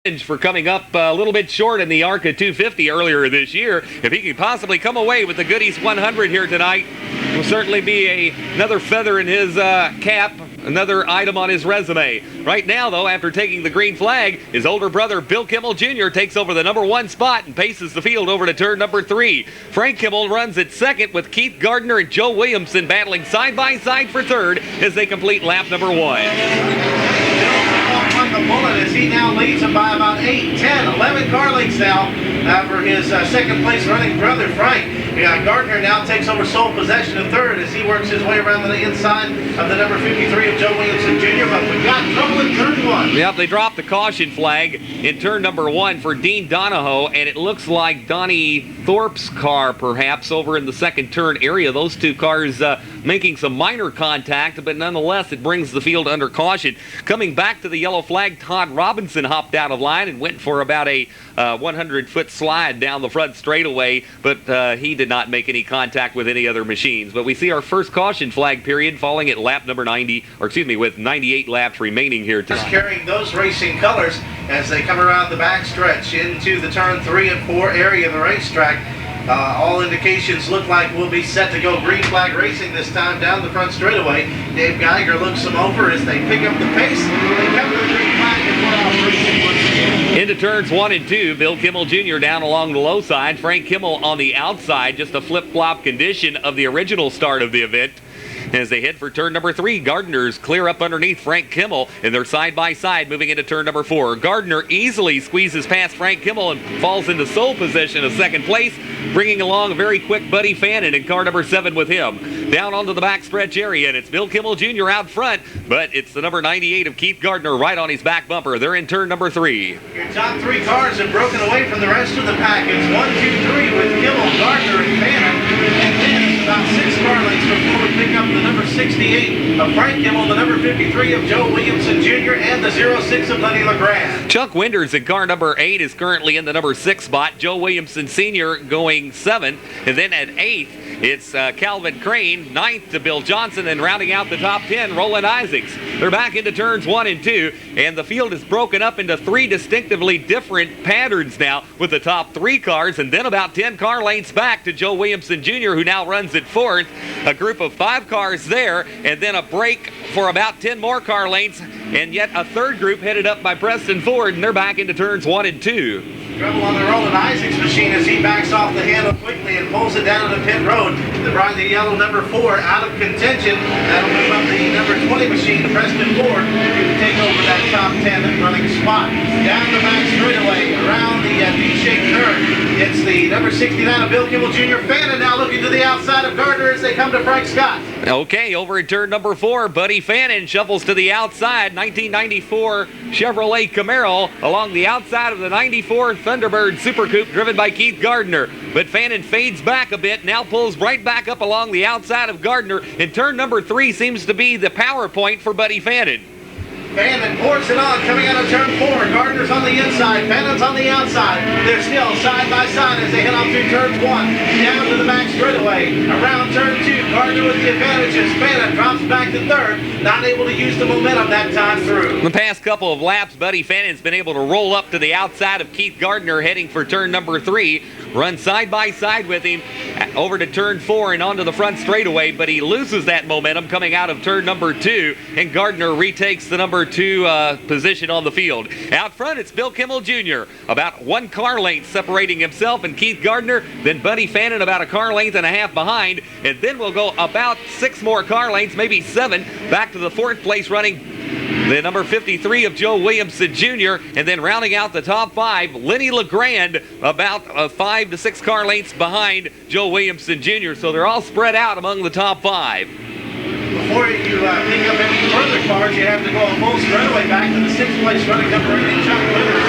For coming up a little bit short in the ARCA 250 earlier this year. If he can possibly come away with the Goodies 100 here tonight, will certainly be another feather in his cap, another item on his resume. Right now, though, after taking the green flag, his older brother, Bill Kimmel Jr., takes over the number 1 spot and paces the field over to turn number 3. Frank Kimmel runs at second with Keith Gardner and Joe Williamson battling side by side for third as they complete lap number 1. The bullet as he now leads him by about 8, 10, 11 car lengths now for his second place running brother Frank. Gardner now takes over sole possession of third as he works his way around the inside of the number 53 of Joe Williamson Jr. But we've got trouble in turn 1. Yep, they dropped the caution flag in turn number 1 for Dean Donahoe, and it looks like Donnie Thorpe's car perhaps over in the second turn area. Those two cars making some minor contact, but nonetheless it brings the field under caution. Coming back to the yellow flag, Todd Robinson hopped out of line and went for about a 100-foot slide down the front straightaway, but he did not make any contact with any other machines. But we see our first caution flag period falling at lap number 90, or excuse me, with 98 laps remaining here tonight. Just carrying those racing colors as they come around the backstretch into the turn 3 and 4 area of the racetrack. All indications look like we'll be set to go green flag racing this time down the front straightaway. Dave Geiger looks them over as they pick up the pace. They come to the green flag and we're off racing once again. Into turns 1 and 2, Bill Kimmel Jr. down along the low side, Frank Kimmel on the outside, just a flip-flop condition of the original start of the event. As they head for turn number 3, Gardner's clear up underneath Frank Kimmel, and they're side by side moving into turn number 4. Gardner easily squeezes past Frank Kimmel and falls into sole position of second place, bringing along a very quick Buddy Fannin in car number 7 with him. Down onto the backstretch area, and it's Bill Kimmel Jr. out front, but it's the number 98 of Keith Gardner right on his back bumper. They're in turn number 3. Your top 3 cars have broken away from the rest of the pack. It's 1, 2, 3 with Kimmel, Gardner, and Fannin, and then it's about 6 car lengths before we pick up the number 68 of Frank Kimmel, the number 53 of Joe Williamson Jr., and the 06 of Lenny LeGrand. Chuck Winders in car number 8 is currently in the number 6 spot. Joe Williamson Sr. going 7th, and then at 8th, it's Calvin Crane, 9th to Bill Johnson, and rounding out the top 10, Roland Isaacs. They're back into turns 1 and 2, and the field is broken up into 3 distinctively different patterns now, with the top 3 cars, and then about 10 car lengths back to Joe Williamson Jr., who now runs at 4th. A group of 5 cars there, and then a break for about 10 more car lengths, and yet a third group headed up by Preston Ford, and they're back into turns 1 and 2. Trouble on the Roland Isaacs machine as he backs off the handle quickly and pulls it down to the pit road. The bright yellow number 4 out of contention. That'll move up the number 20 machine to Preston Ford, who can take over that top 10 running spot. Down the back straightaway, around the V-shaped curve. It's the number 69 of Bill Kimmel Jr. Fannin now looking to the outside of Gardner as they come to Frank Scott. Okay, over in turn number 4, Buddy Fannin shuffles to the outside. 1994 Chevrolet Camaro along the outside of the 94 Thunderbird Super Coupe driven by Keith Gardner. But Fannin fades back a bit, now pulls right back up along the outside of Gardner. And turn number 3 seems to be the power point for Buddy Fannin. Fannin pours it on, coming out of turn 4. Gardner's on the inside, Fannin's on the outside. They're still side by side as they head off through turns 1. Down to the back straightaway. Around turn 2, Gardner with the advantages. Fannin drops back to 3rd, not able to use the momentum that time through. In the past couple of laps, Buddy Fannin's been able to roll up to the outside of Keith Gardner heading for turn number 3. Run side by side with him over to turn 4 and onto the front straightaway, but he loses that momentum coming out of turn number 2, and Gardner retakes the number 2 position on the field. Out front, it's Bill Kimmel Jr., about 1 car length separating himself and Keith Gardner, then Buddy Fannin about a car length and a half behind, and then we'll go about 6 more car lengths, maybe 7, back to the 4th place running the number 53 of Joe Williamson Jr., and then rounding out the top 5, Lenny LeGrand, about 5 to 6 car lengths behind Joe Williamson Jr., so they're all spread out among the top 5. Before you pick up any further cars, you have to go a full straightaway back to the 6th place running number 8, Chuck Withers.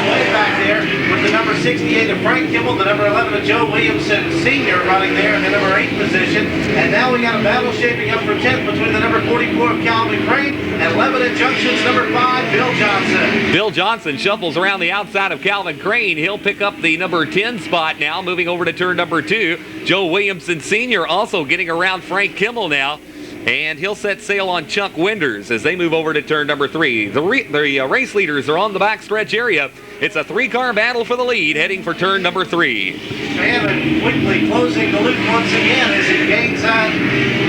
Way back there with the number 68 of Frank Kimmel, the number 11 of Joe Williamson Sr. running there in the number 8 position. And now we got a battle shaping up for 10th between the number 44 of Calvin Crane and Lebanon Junction's number 5, Bill Johnson. Bill Johnson shuffles around the outside of Calvin Crane. He'll pick up the number 10 spot now, moving over to turn number 2. Joe Williamson Sr. also getting around Frank Kimmel now. and he'll set sail on Chuck Winders as they move over to turn number 3. The race leaders are on the backstretch area. It's a 3-car battle for the lead heading for turn number 3. Fannin quickly closing the loop once again as he gains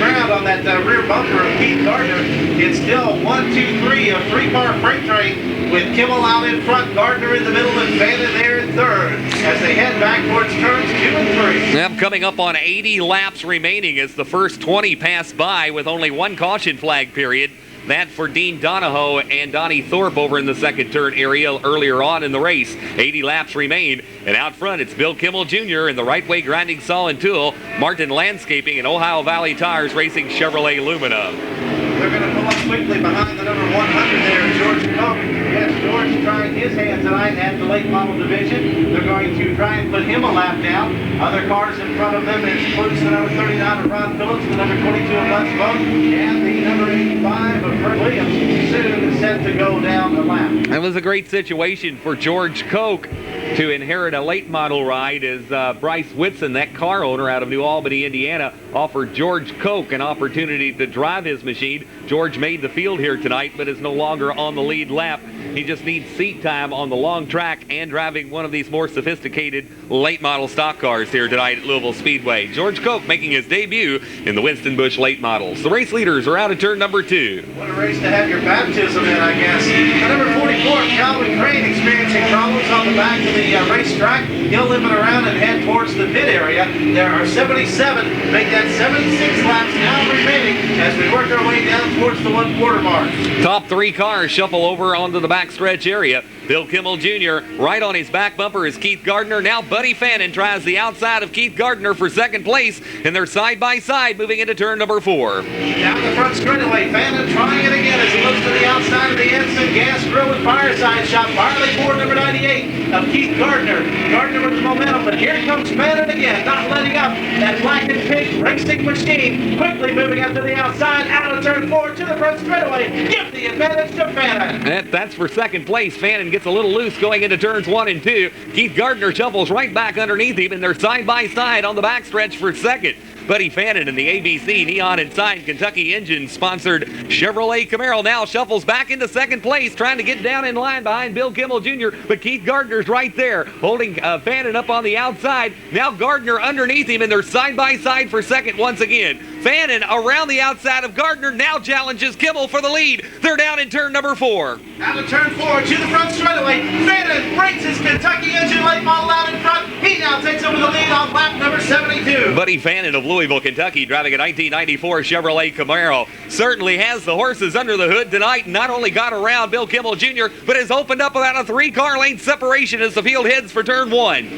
ground on that rear bumper of Keith Gardner. It's still 1, 2, 3, a 3-car freight train with Kimmel out in front, Gardner in the middle, and Fannin there in third as they head back towards turns 2 and 3. Yep, coming up on 80 laps remaining as the first 20 pass by with only one caution flag period. That for Dean Donahoe and Donnie Thorpe over in the second turn area earlier on in the race. 80 laps remain, and out front it's Bill Kimmel Jr. in the right way grinding saw and tool, Martin Landscaping and Ohio Valley Tires racing Chevrolet Lumina. They're going to pull up quickly behind the number 100 there, George Cook. Yes, George trying his hand tonight at the late model division. They're going to try and put him a lap down. Other cars in front of them includes the number 39 of Ron Phillips, the number 22 of Les Vogt, and the number 85 of Kurt Williams, soon set to go down the lap. That was a great situation for George Koch to inherit a late model ride as Bryce Whitson, that car owner out of New Albany, Indiana, offered George Koch an opportunity to drive his machine. George made the field here tonight, but is no longer on the lead lap. He just needs seat time on the long track and driving one of these more sophisticated late model stock cars here tonight at Louisville Speedway. George Koch making his debut in the Winston Busch late models. The race leaders are out of turn number 2. What a race to have your baptism in, I guess. Number 44, Calvin Crane, experiencing problems on the back of the racetrack. He'll limit around and head towards the pit area. There are 77, make that 76 laps now remaining as we work our way down towards the 1/4 mark. Top 3 cars shuffle over onto the backstretch area. Bill Kimmel Jr. right on his back bumper is Keith Gardner. Now Buddy Fannin tries the outside of Keith Gardner for second place, and they're side by side moving into turn number 4. Down the front straightaway, Fannin trying it again as he looks to the outside of the Ensign Gas Grill and Fireside Shop. Barley Ford number 98 of Keith Gardner. Gardner with the momentum, but here comes Fannin again, not letting up. That black and pink racing machine quickly moving up to the outside, out of turn 4 to the front straightaway. Give the advantage to Fannin. That's for second place. Fannin gets a little loose going into turns 1 and 2. Keith Gardner shuffles right back underneath him, and they're side by side on the backstretch for second. Buddy Fannin in the ABC Neon and Sign Kentucky engine sponsored Chevrolet Camaro now shuffles back into second place, trying to get down in line behind Bill Kimmel Jr., but Keith Gardner's right there holding Fannin up on the outside. Now Gardner underneath him, and they're side by side for second once again. Fannin around the outside of Gardner now challenges Kimmel for the lead. They're down in turn number 4. Out of turn 4 to the front straightaway. Fannin brings his Kentucky engine late model out in front. He now takes over the lead on lap number 72. Buddy Fannin of Louisville, Kentucky, driving a 1994 Chevrolet Camaro. Certainly has the horses under the hood tonight. Not only got around Bill Kimmel Jr., but has opened up about a 3-car lane separation as the field heads for turn 1.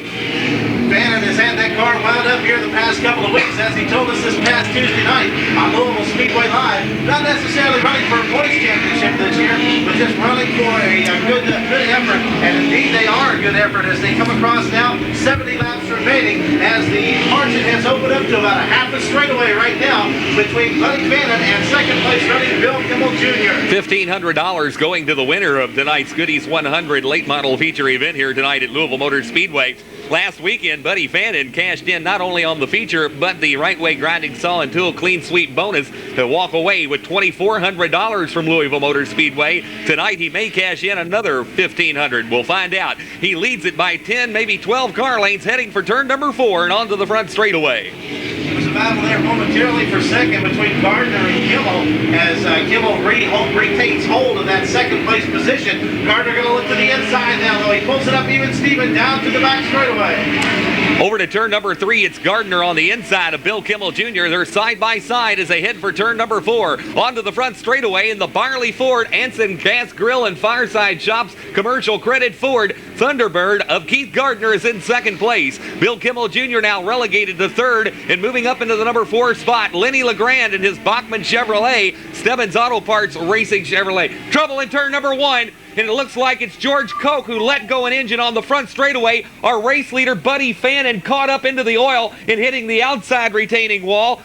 Fannin has had that car wound up here the past couple of weeks, as he told us this past Tuesday night on Louisville Speedway Live. Not necessarily running for a points championship this year, but just running for a good effort. And indeed, they are a good effort as they come across now. 70 laps remaining as the margin has opened up to about a half a straightaway right now between Buddy Fannin and second place running Bill Kimmel Jr. $1,500 going to the winner of tonight's Goodies 100 late model feature event here tonight at Louisville Motor Speedway. Last weekend, Buddy Fannin cashed in not only on the feature, but the right way grinding saw and tool clean sweep bonus to walk away with $2,400 from Louisville Motor Speedway. Tonight, he may cash in another $1,500. We'll find out. He leads it by 10, maybe 12 car lanes heading for turn number 4 and onto the front straightaway. There was a battle there momentarily for second between Gardner and Kimmel as Kimmel retains hold of that second place position. Gardner going to look to the inside now, though. He pulls it up even Steven down to the back straightaway. Over to turn number 3, it's Gardner on the inside of Bill Kimmel Jr. They're side by side as they head for turn number 4. Onto the front straightaway in the Barley Ford Ensign Gas Grill and Fireside Shops Commercial Credit Ford Thunderbird of Keith Gardner is in second place. Bill Kimmel Jr. now relegated to third and moving up into the number 4 spot. Lenny LeGrand and his Bachman Chevrolet, Stebbins Auto Parts Racing Chevrolet. Trouble in turn number 1. And it looks like it's George Koch who let go an engine on the front straightaway. Our race leader, Buddy Fannin, caught up into the oil and hitting the outside retaining wall.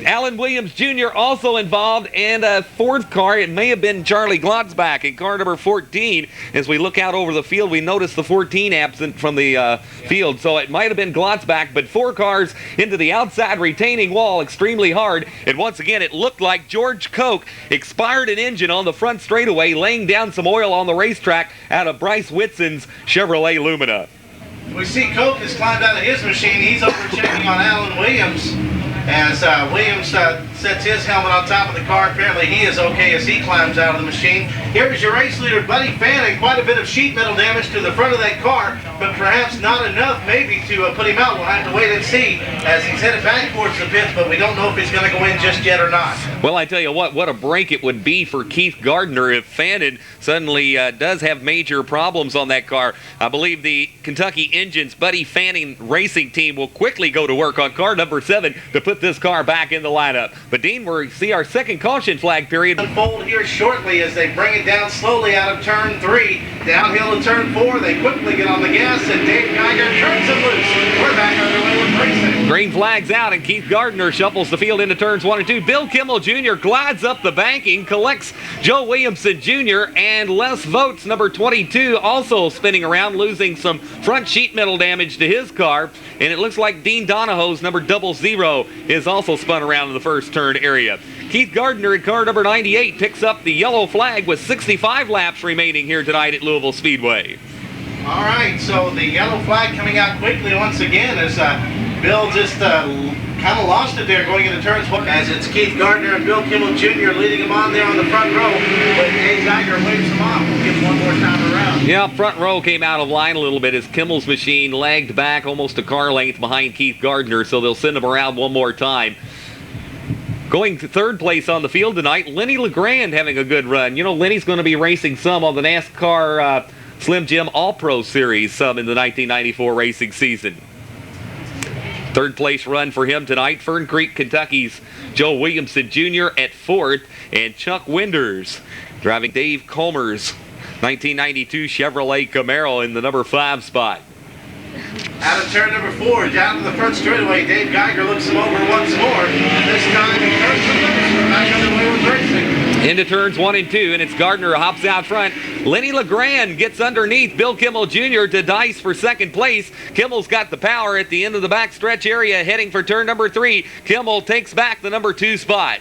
Alan Williams Jr. also involved, and a fourth car. It may have been Charlie Glotzback in car number 14. As we look out over the field, we notice the 14 absent from the field, so it might have been Glotzback, but 4 cars into the outside retaining wall extremely hard. And once again, it looked like George Koch expired an engine on the front straightaway, laying down some oil on the racetrack out of Bryce Whitson's Chevrolet Lumina. We see Koch has climbed out of his machine. He's over checking on Alan Williams as Williams sets his helmet on top of the car. Apparently he is okay as he climbs out of the machine. Here is your race leader, Buddy Fannin. Quite a bit of sheet metal damage to the front of that car, but perhaps not enough maybe to put him out. We'll have to wait and see as he's headed back towards the pits, but we don't know if he's going to go in just yet or not. Well, I tell you what a break it would be for Keith Gardner if Fannin suddenly does have major problems on that car. I believe the Kentucky Engines Buddy Fannin racing team will quickly go to work on car number 7 to put this car back in the lineup. But Dean, we see our second caution flag period unfold here shortly as they bring it down slowly out of turn 3. Downhill to turn 4. They quickly get on the gas and Dave Geiger turns him loose. We're back underway with racing. Green flag's out and Keith Gardner shuffles the field into turns 1 and 2. Bill Kimmel Jr. glides up the banking, collects Joe Williamson Jr. and Les Votes, number 22, also spinning around, losing some front sheet metal damage to his car. And it looks like Dean Donahoe's number 00 is also spun around in the first turn area. Keith Gardner in car number 98 picks up the yellow flag with 65 laps remaining here tonight at Louisville Speedway. All right, so the yellow flag coming out quickly once again as Bill just kind of lost it there going into turns 1 as it's Keith Gardner and Bill Kimmel Jr. leading him on there on the front row, but Dave Geiger waves him off. We'll give one more time around. Yeah, front row came out of line a little bit as Kimmel's machine lagged back almost a car length behind Keith Gardner, so they'll send him around one more time. Going to third place on the field tonight, Lenny LeGrand having a good run. You know, Lenny's going to be racing some on the NASCAR Slim Jim All-Pro Series some in the 1994 racing season. Third place run for him tonight. Fern Creek, Kentucky's Joe Williamson Jr. at 4th, and Chuck Winders driving Dave Comer's 1992 Chevrolet Camaro in the number 5 spot. Out of turn number 4, down to the front straightaway, Dave Geiger looks him over once more, and this time he turns him loose. We're back underway with racing. Into turns 1 and 2, and it's Gardner who hops out front. Lenny LeGrand gets underneath Bill Kimmel Jr. to dice for second place. Kimmel's got the power at the end of the backstretch area heading for turn number 3. Kimmel takes back the number 2 spot.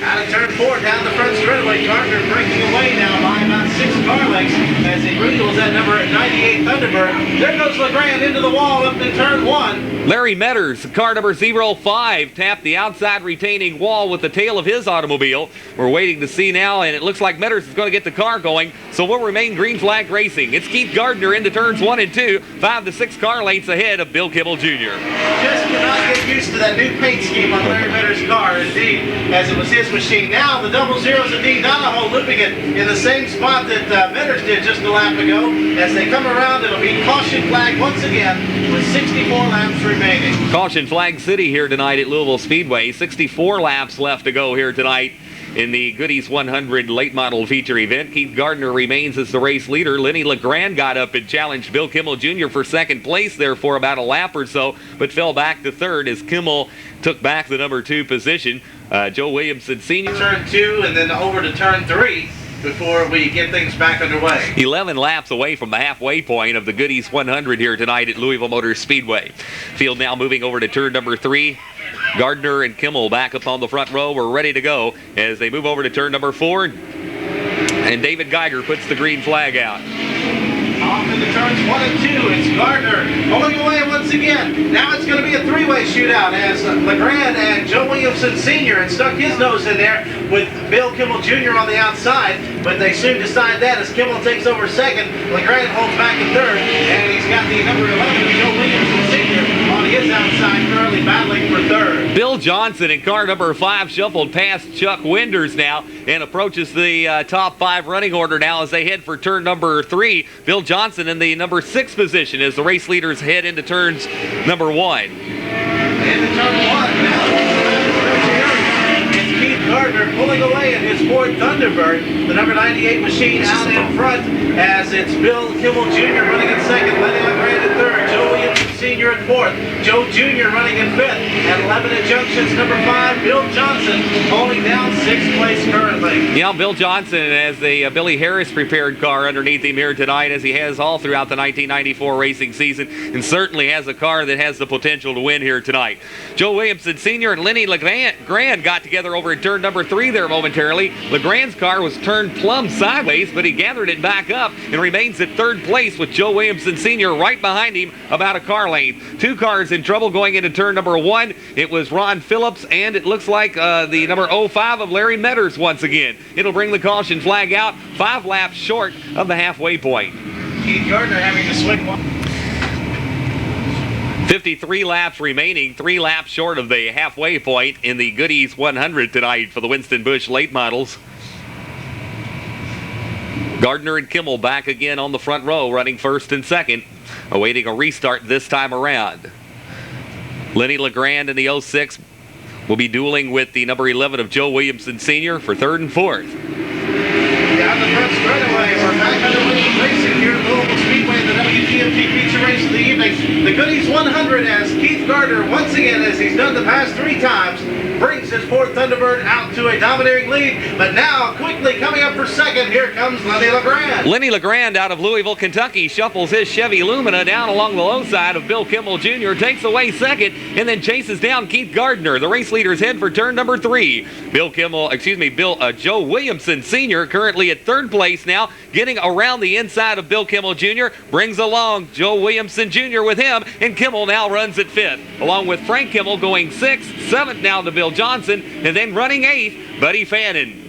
Out of turn 4, down the front straightaway, Gardner breaking away now by about 6 car lengths as he wheels that number 98 Thunderbird. There goes LeGrand into the wall up in turn 1. Larry Metters, car number 05, tapped the outside retaining wall with the tail of his automobile. We're waiting to see now, and it looks like Metters is going to get the car going, so we'll remain green flag racing. It's Keith Gardner into turns 1 and 2, 5 to 6 car lengths ahead of Bill Kimmel Jr. Just cannot get used to that new paint scheme on Larry Metters' car, indeed, as it was his machine. Now the 00s of Dean Donahoe looping it in the same spot that Metters did just a lap ago. As they come around, it'll be caution flag once again with 64 laps remaining. Caution flag city here tonight at Louisville Speedway. 64 laps left to go here tonight in the Goodies 100 late model feature event. Keith Gardner remains as the race leader. Lenny LeGrand got up and challenged Bill Kimmel Jr. for second place there for about a lap or so, but fell back to third as Kimmel took back the number 2 position. Joe Williamson Sr. Turn 2 and then over to turn 3 before we get things back underway. 11 laps away from the halfway point of the Goodies 100 here tonight at Louisville Motor Speedway. Field now moving over to turn number 3. Gardner and Kimmel back up on the front row. We're ready to go as they move over to turn number 4. And David Geiger puts the green flag out. Off into turns 1 and 2. It's Gardner pulling away once again. Now it's going to be a three-way shootout as LeGrand and Joe Williamson Sr. had stuck his nose in there with Bill Kimmel Jr. on the outside, but they soon decide that as Kimmel takes over second. LeGrand holds back in third, and he's got the number 11, Joe Williamson Sr. on his outside, currently battling for third. Bill Johnson in car number 5 shuffled past Chuck Winders now and approaches the top 5 running order now as they head for turn number 3. Bill Johnson in the number 6 position as the race leaders head into turns number 1. Into turn 1 now. It's Keith Gardner pulling away in his Ford Thunderbird. The number 98 machine out in front as it's Bill Kimmel Jr. running in second, Lenny LeGrand in third. third. Joe Williamson Sr. in fourth. Joe Jr. running in fifth. At 11 at junctions, number 5, Bill Johnson, holding down 6th place currently. Yeah, Bill Johnson has the Billy Harris prepared car underneath him here tonight, as he has all throughout the 1994 racing season, and certainly has a car that has the potential to win here tonight. Joe Williamson Sr. and Lenny LeGrand got together over at turn number 3 there momentarily. LeGrand's car was turned plumb sideways, but he gathered it back up and remains at third place with Joe Williamson Sr. right behind him about a car length. 2 cars in trouble going into turn number 1. It was Ron Phillips, and it looks like the number 05 of Larry Metters once again. It'll bring the caution flag out 5 laps short of the halfway point. Keith Gardner having to swing one. 53 laps remaining, 3 laps short of the halfway point in the Goodies 100 tonight for the Winston Bush late models. Gardner and Kimmel back again on the front row, running first and second, awaiting a restart this time around. Lenny LeGrand in the 06 will be dueling with the number 11 of Joe Williamson Sr. for third and fourth. Down the front straightaway, we're back underway racing here at Louisville Speedway, the WTMP feature race of the evening. The Goodies 100 as Keith Gardner, once again, as he's done the past 3 times, brings his fourth Thunderbird out to a dominating lead. But now, quickly coming up for second, here comes Lenny LeGrand. Lenny LeGrand out of Louisville, Kentucky, shuffles his Chevy Lumina down along the low side of Bill Kimmel Jr., takes away second, and then chases down Keith Gardner. The race leaders head for turn number 3. Joe Williamson Sr. currently at third place now, getting around the inside of Bill Kimmel Jr., brings along Joe Williamson Jr. with him, and Kimmel now runs at 5th, along with Frank Kimmel going 6th, 7th now to Bill Johnson, and then running 8th, Buddy Fannin.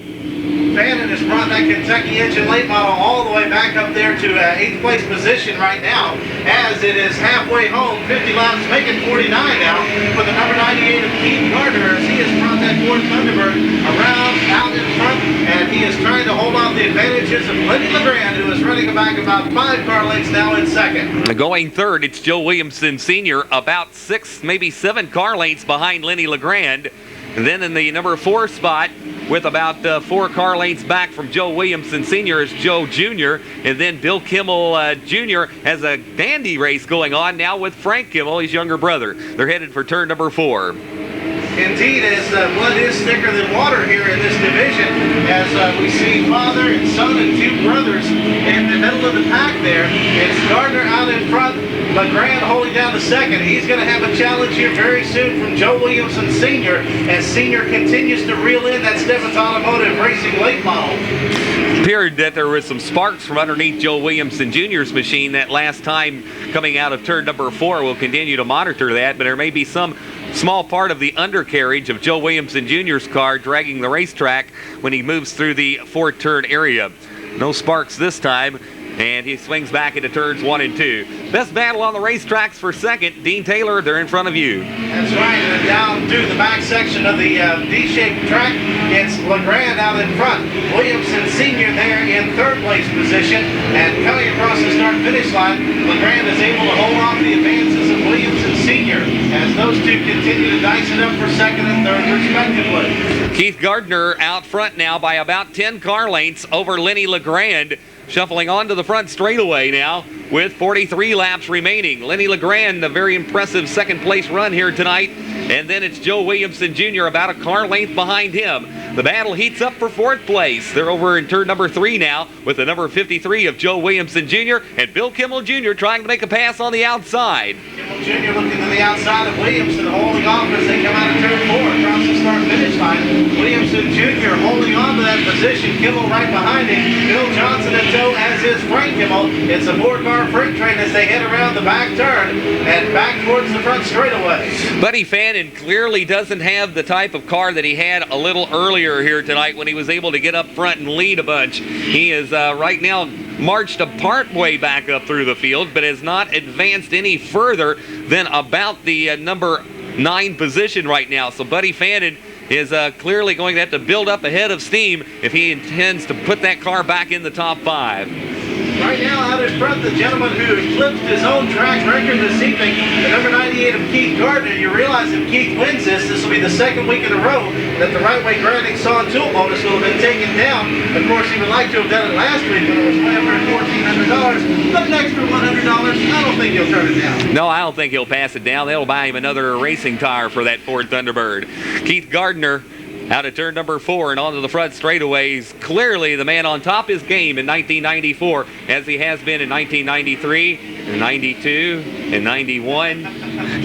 Fannin has brought that Kentucky engine late model all the way back up there to 8th place position right now, as it is halfway home, 50 laps, making 49 now, with the number 98 of Keith Gardner, as he has brought that Ford Thunderbird around, out in front, and he is trying to hold off the advantages of Lenny LeGrand, who is running back about 5 car lengths now in second. Going third, it's Joe Williamson Sr., about 6, maybe 7 car lengths behind Lenny LeGrand. And then in the number 4 spot, with about 4 car lengths back from Joe Williamson Sr. is Joe Jr. And then Bill Kimmel Jr. has a dandy race going on now with Frank Kimmel, his younger brother. They're headed for turn number 4. Indeed, as blood is thicker than water here in this division, as we see father and son and 2 brothers in the middle of the pack there. It's Gardner out in front, LeGrand holding down the second. He's going to have a challenge here very soon from Joe Williamson Sr. as Sr. continues to reel in that Stephens Automotive Racing late model. It appeared that there was some sparks from underneath Joe Williamson Jr.'s machine that last time coming out of turn number 4. We'll continue to monitor that, but there may be some small part of the undercarriage of Joe Williamson Jr.'s car dragging the racetrack when he moves through the 4th turn area. No sparks this time, and he swings back into turns 1 and 2. Best battle on the racetracks for second. Dean Taylor, they're in front of you. That's right, and down through the back section of the D-shaped track, it's LeGrand out in front. Williamson Sr. there in 3rd place position, and coming across the start-finish line, LeGrand is able to hold off the advances of Williamson Sr. as those 2 continue to dice it up for 2nd and 3rd respectively. Keith Gardner out front now by about 10 car lengths over Lenny LeGrand, shuffling onto the front straightaway now with 43 laps remaining. Lenny LeGrand, a very impressive 2nd place run here tonight. And then it's Joe Williamson Jr. about a car length behind him. The battle heats up for 4th place. They're over in turn number 3 now with the number 53 of Joe Williamson Jr. and Bill Kimmel Jr. trying to make a pass on the outside. Kimmel Jr. looking to the outside of Williamson, holding off as they come out of turn 4 across the start-finish line. Williamson Jr. holding on to that position. Kimmel right behind him. Bill Johnson in tow, as is Frank Kimmel. It's a 4-car freight train as they head around the back turn and back towards the front straightaway. Buddy Fannin clearly doesn't have the type of car that he had a little earlier here tonight when he was able to get up front and lead a bunch. He is right now marched a part way back up through the field, but has not advanced any further than about the number 9 position right now. So Buddy Fannin is clearly going to have to build up a head of steam if he intends to put that car back in the top 5. Right now, out in in front, the gentleman who eclipsed his own track record this evening, the number 98 of Keith Gardner. You realize if Keith wins this will be the second week in a row that the right way grinding saw and tool bonus will have been taken down. Of course, he would like to have done it last week when it was way over $1,400, but an extra $100, I don't think he'll turn it down. No, I don't think he'll pass it down. They'll buy him another racing tire for that Ford Thunderbird. Keith Gardner out of turn number 4 and onto the front straightaways. Clearly the man on top of his game in 1994, as he has been in 1993, and 92, and 91.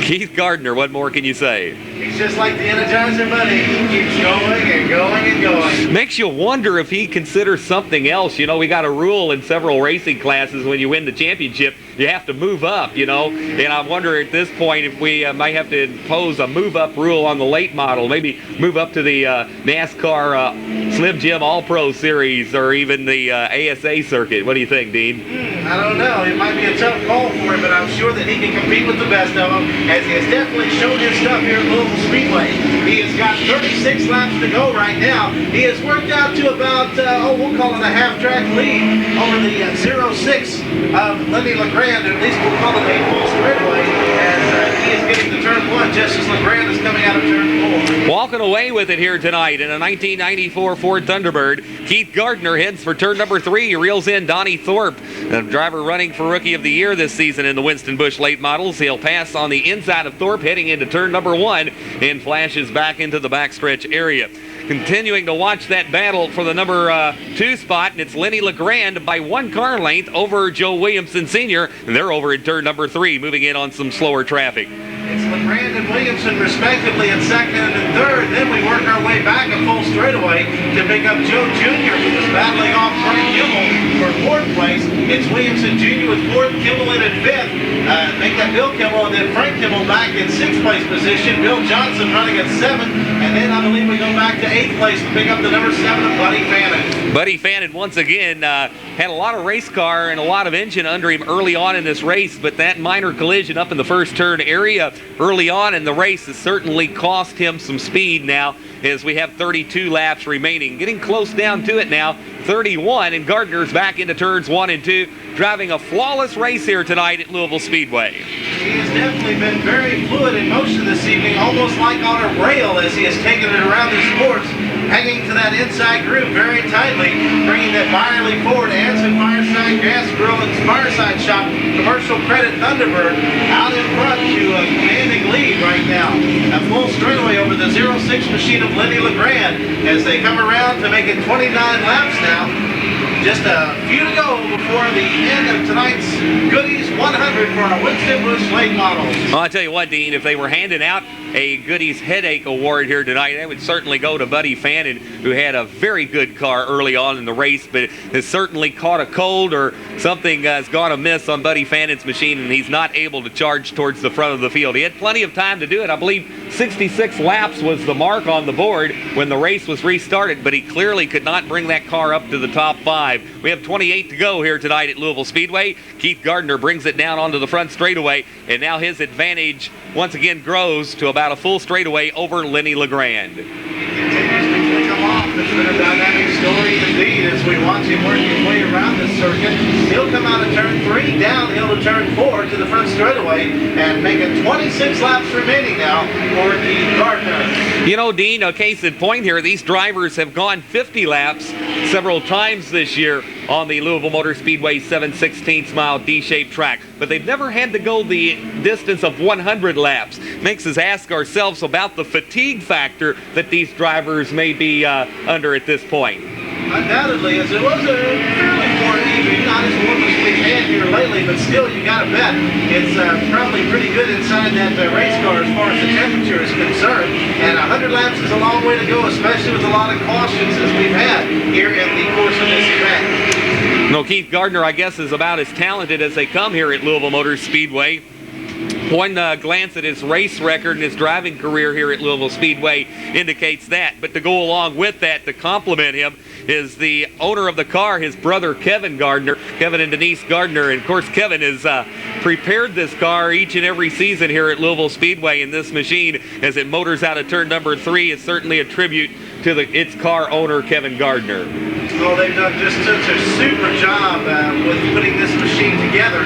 Keith Gardner, what more can you say? He's just like the Energizer Bunny. He keeps going and going and going. Makes you wonder if he considers something else. You know, we got a rule in several racing classes when you win the championship, you have to move up, you know. And I wonder at this point if we might have to impose a move-up rule on the late model. Maybe move up to the NASCAR Slim Jim All-Pro Series or even the ASA circuit. What do you think, Dean? I don't know. It might be a tough call for him, but I'm sure that he can compete with the best of them, as he has definitely shown his stuff here at Louisville Speedway. He has got 36 laps to go right now. He has worked out to about, we'll call it a half-track lead over the 06 of Lenny LeGrand, or at least we'll call it a full straightaway, as he is getting to turn 1 just as LeGrand is coming out of turn 4. Walking away with it here tonight in a 1994 Ford Thunderbird. Keith Gardner heads for turn number 3. He reels in Donnie Thorpe, the driver running for Rookie of the Year this season in the Winston Bush late models. He'll pass on the inside of Thorpe heading into turn number 1 and flashes back into the backstretch area. Continuing to watch that battle for the number 2 spot, and it's Lenny LeGrand by 1 car length over Joe Williamson Sr., and they're over in turn number 3, moving in on some slower traffic. It's LeGrand and Williamson respectively in second and third. Then we work our way back a full straightaway to pick up Joe Jr., who was battling off Frank Kimmel for 4th place. It's Williamson Jr. with 4th, Kimmel in at 5th. Make that Bill Kimmel, and then Frank Kimmel back in 6th place position. Bill Johnson running at 7th, and then I believe we go back to 8th place to pick up the number 7 of Buddy Fannin. Buddy Fannin once again had a lot of race car and a lot of engine under him early on in this race, but that minor collision up in the first turn area early on in the race has certainly cost him some speed now, as we have 32 laps remaining. Getting close down to it now, 31, and Gardner's back into turns 1 and 2, driving a flawless race here tonight at Louisville Speedway. He has definitely been very fluid in motion this evening, almost like on a rail as he has taken it around the sports, hanging to that inside groove very tightly, bringing that Byerly Ford, Anson Fireside Gas Grill and Fireside Shop Commercial Credit Thunderbird out in front to a commanding lead right now. A full straightaway over the 06 machine of Lenny LeGrand as they come around to make it 29 laps now. Just a few to go before the end of tonight's Goodies 100 for our Winston Bush late models. Well, I'll tell you what, Dean, if they were handing out a Goodies Headache Award here tonight, that would certainly go to Buddy Fannin, who had a very good car early on in the race, but has certainly caught a cold or something has gone amiss on Buddy Fannin's machine, and he's not able to charge towards the front of the field. He had plenty of time to do it. I believe 66 laps was the mark on the board when the race was restarted, but he clearly could not bring that car up to the top 5. We have 28 to go here tonight at Louisville Speedway. Keith Gardner brings it down onto the front straightaway, and now his advantage once again grows to about a full straightaway over Lenny LeGrand. He continues to click them off. It's been a dynamic story indeed as we watch him work his way around this circuit. He'll come out of turn 3, downhill to turn 4 to the front straightaway, and make it 26 laps remaining now for Keith Gardner. You know, Dean, a case in point here, these drivers have gone 50 laps several times this year on the Louisville Motor Speedway 7/16 mile D-shaped track, but they've never had to go the distance of 100 laps. Makes us ask ourselves about the fatigue factor that these drivers may be under at this point. Undoubtedly, as it was a fairly poor evening, not as warm as we've had here lately, but still, you got to bet it's probably pretty good inside that race car as far as the temperature is concerned. And 100 laps is a long way to go, especially with a lot of cautions as we've had here in the course of this event. No, Keith Gardner, I guess, is about as talented as they come here at Louisville Motor Speedway. One glance at his race record and his driving career here at Louisville Speedway indicates that. But to go along with that, to compliment him, is the owner of the car, his brother Kevin Gardner, Kevin and Denise Gardner. And of course, Kevin has prepared this car each and every season here at Louisville Speedway, and this machine, as it motors out of turn number 3, is certainly a tribute to its car owner, Kevin Gardner. Oh, they've done just such a super job with putting this machine together. together.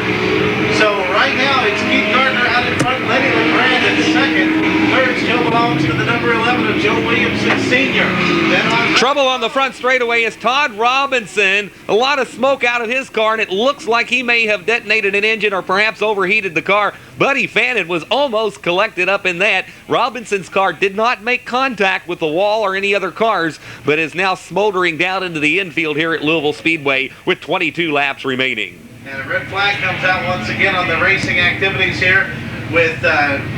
So right now it's Keith Gardner out in front, Lenny LeGrand in second. Third still belongs to the number 11 of Joe Williamson Sr. Then on Trouble on the front straightaway is Todd Robinson. A lot of smoke out of his car, and it looks like he may have detonated an engine or perhaps overheated the car. Buddy Fannin was almost collected up in that. Robinson's car did not make contact with the wall or any other cars, but is now smoldering down into the infield here at Louisville Speedway with 22 laps remaining. And a red flag comes out once again on the racing activities here with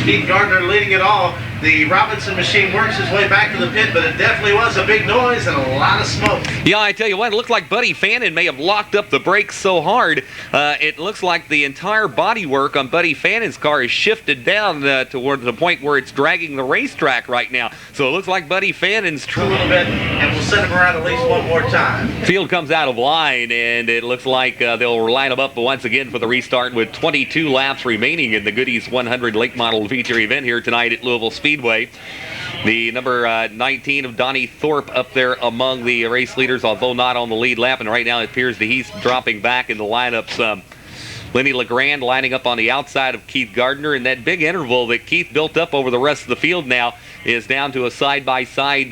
Keith Gardner leading it all. The Robinson machine works his way back to the pit, but it definitely was a big noise and a lot of smoke. Yeah, I tell you what, it looked like Buddy Fannin may have locked up the brakes so hard. It looks like the entire bodywork on Buddy Fannin's car is shifted down toward the point where it's dragging the racetrack right now. So it looks like Buddy Fannin's a little bit, and we'll set him around at least one more time. Field comes out of line, and it looks like they'll line him up once again for the restart with 22 laps remaining in the Goodies 100 late model feature event here tonight at Louisville Speedway. The number 19 of Donnie Thorpe up there among the race leaders, although not on the lead lap, and right now it appears that he's dropping back in the lineup some. Lenny LeGrand lining up on the outside of Keith Gardner, and that big interval that Keith built up over the rest of the field now is down to a side-by-side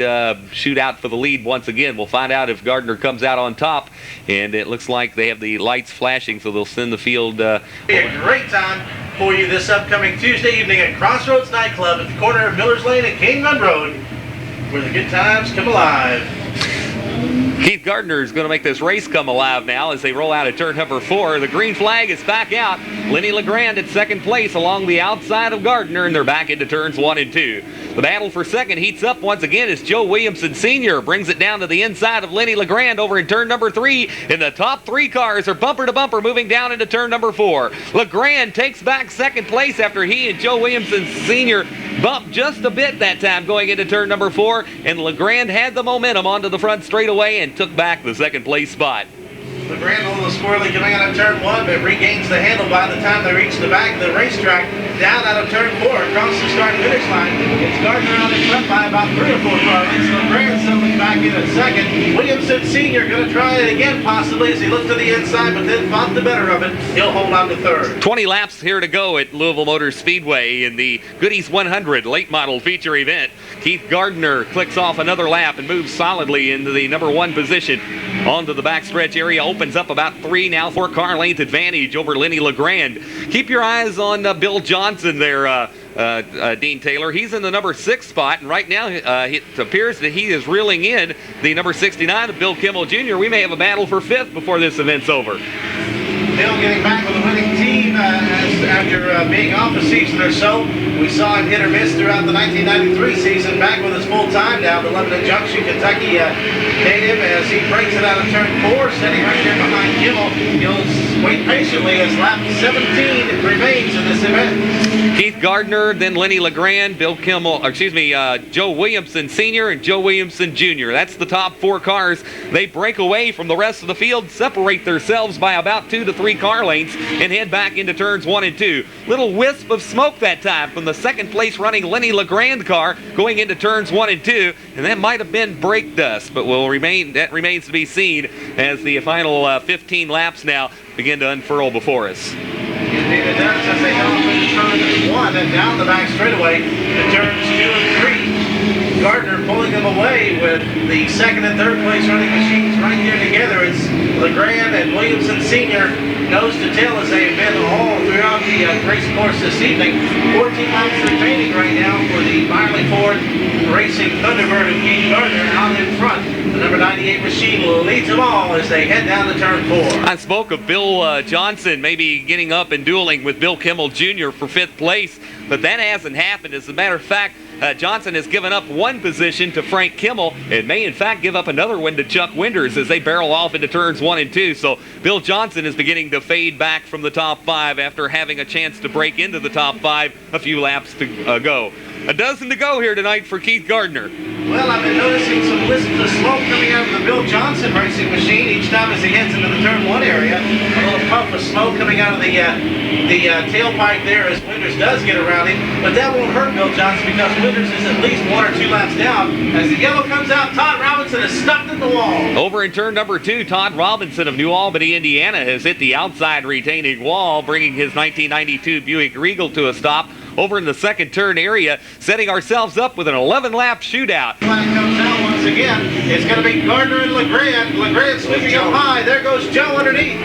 shootout for the lead once again. We'll find out if Gardner comes out on top, and it looks like they have the lights flashing, so they'll send the field. Be a great time for you this upcoming Tuesday evening at Crossroads Nightclub at the corner of Millers Lane and King Run Road, where the good times come alive. Keith Gardner is going to make this race come alive now as they roll out of turn number 4. The green flag is back out. Lenny LeGrand at second place along the outside of Gardner, and they're back into turns 1 and 2. The battle for second heats up once again as Joe Williamson Sr. brings it down to the inside of Lenny LeGrand over in turn number 3. And the top 3 cars are bumper to bumper moving down into turn number 4. LeGrand takes back second place after he and Joe Williamson Sr. bumped just a bit that time going into turn number 4. And LeGrand had the momentum onto the front straightaway and took back the second place spot. LeGrand a little squirrely coming out of turn 1, but regains the handle by the time they reach the back of the racetrack. Down out of turn 4, across the start-finish line. It's Gardner out in front by about 3 or 4 car lengths. LeGrand settling back in at second. Williamson Sr. going to try it again possibly as he looked to the inside, but then fought the better of it. He'll hold on to third. 20 laps here to go at Louisville Motor Speedway in the Goodies 100 late model feature event. Keith Gardner clicks off another lap and moves solidly into the number 1 position. Onto the backstretch area, opens up about 3, now 4 car length advantage over Lenny LeGrand. Keep your eyes on Bill Johnson there, Dean Taylor. He's in the number 6 spot, and right now it appears that he is reeling in the number 69 of Bill Kimmel Jr. We may have a battle for 5th before this event's over. Bill getting back with a winning team after being off a season or so. We saw him hit or miss throughout the 1993 season. Back with us full time now, the Lebanon Junction, Kentucky native, as he breaks it out of turn 4, sitting right there behind Kimmel. He'll wait patiently as lap 17 remains in this event. Keith Gardner, then Lenny LeGrand, Joe Williamson Sr. and Joe Williamson Jr. That's the top 4 cars. They break away from the rest of the field, separate themselves by about 2 to 3 car lengths, and head back into turns 1 and 2. Little wisp of smoke that time from the second place running Lenny LeGrand car going into turns 1 and 2, and that might have been brake dust, but that remains to be seen as the final 15 laps now begin to unfurl before us. Indeed it does, as they head off into turn 1 and down the back straightaway to turns 2 and 3. Gardner pulling them away with the second and third place running machines right here together. It's LeGrand and Williamson Sr. nose to tail as they've been all throughout the race course this evening. 14 laps remaining right now for the Miley Ford Racing Thunderbird of Keith Gardner out in front. The number 98 machine leads them all as they head down to turn 4. I spoke of Bill Johnson maybe getting up and dueling with Bill Kimmel Jr. for 5th place, but that hasn't happened. As a matter of fact, Johnson has given up 1 position to Frank Kimmel and may in fact give up another one to Chuck Winders as they barrel off into turns 1 and 2. So Bill Johnson is beginning to fade back from the top 5 after having a chance to break into the top 5 a few laps to go. A dozen to go here tonight for Keith Gardner. Well, I've been noticing some wisps of smoke coming out of the Bill Johnson racing machine each time as he heads into the turn 1 area. A little puff of smoke coming out of the tailpipe there as Winters does get around him. But that won't hurt Bill Johnson because Winters is at least 1 or 2 laps down. As the yellow comes out, Todd Robinson is stuck in the wall. Over in turn number 2, Todd Robinson of New Albany, Indiana, has hit the outside retaining wall, bringing his 1992 Buick Regal to a stop. Over in the second turn area, setting ourselves up with an 11-lap shootout. Flag comes out once again. It's going to be Gardner and LeGrand. LeGrand sweeping up high. There goes Joe underneath.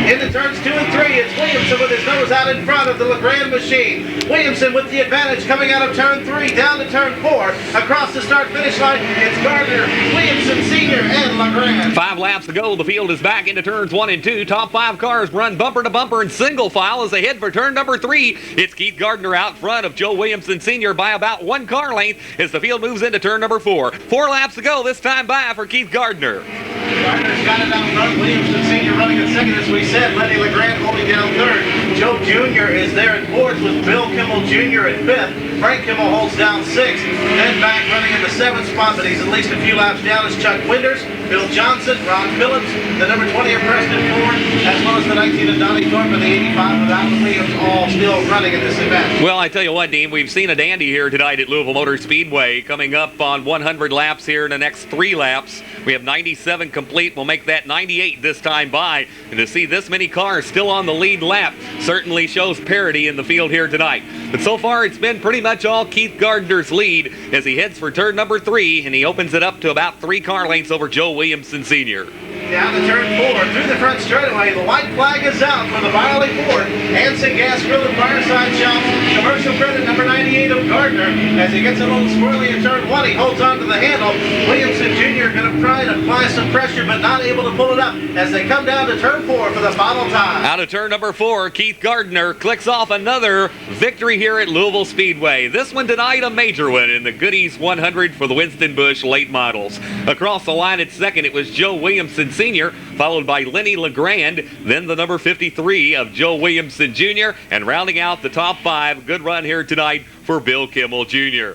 Into turns 2 and 3, it's Williamson with his nose out in front of the LeGrand machine. Williamson with the advantage coming out of turn 3, down to turn 4. Across the start-finish line, it's Gardner, Williamson Sr., and LeGrand. 5 laps to go. The field is back into turns 1 and 2. Top 5 cars run bumper to bumper in single file as they head for turn number 3. It's Keith Gardner out front of Joe Williamson Sr. by about 1 car length as the field moves into turn number 4. 4 laps to go, this time by for Keith Gardner. Gardner's got it out front. Williamson Sr. running in second, as we said. Lenny LeGrand holding down third. Joe Jr. is there in fourth with Bill Kimmel Jr. in fifth. Frank Kimmel holds down sixth. Then back running in the 7th spot, but he's at least a few laps down, is Chuck Winters, Bill Johnson, Ron Phillips, the number 20 of Preston Ford, as well as the 19 of Donnie Thorpe and the 85 of Alan Williams, all still running in this event. Well, I tell you what, Dean, we've seen a dandy here tonight at Louisville Motor Speedway, coming up on 100 laps here in the next 3 laps. We have 97 complete. We'll make that 98 this time by. And to see this many cars still on the lead lap certainly shows parity in the field here tonight. But so far, it's been pretty much all Keith Gardner's lead as he heads for turn number 3, and he opens it up to about 3 car lengths over Joe Williamson Sr. Down to turn 4, through the front straightaway. The white flag is out for the Biley Ford. Hanson Gas Grill and Fireside Shop. Commercial credit number 98 of Gardner. As he gets a little squirrely in turn 1, he holds on to the handle. Williamson Jr. going to try to apply some pressure, but not able to pull it up as they come down to turn 4 for the final time. Out of turn number 4, Keith Gardner clicks off another victory here at Louisville Speedway. This one denied a major win in the Goodies 100 for the Winston Bush late models. Across the line at second, it was Joe Williamson Sr., followed by Lenny LeGrand, then the number 53 of Joe Williamson Jr., and rounding out the top 5, good run here tonight for Bill Kimmel Jr.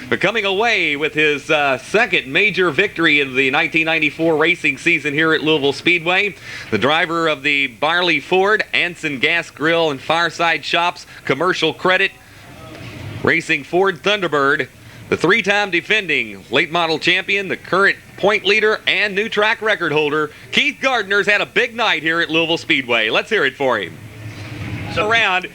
But coming away with his second major victory in the 1994 racing season here at Louisville Speedway, the driver of the Biley Ford, Hanson Gas Grill and Fireside Shops commercial credit racing Ford Thunderbird, the 3-time defending late model champion, the current point leader, and new track record holder, Keith Gardner's had a big night here at Louisville Speedway. Let's hear it for him. Around.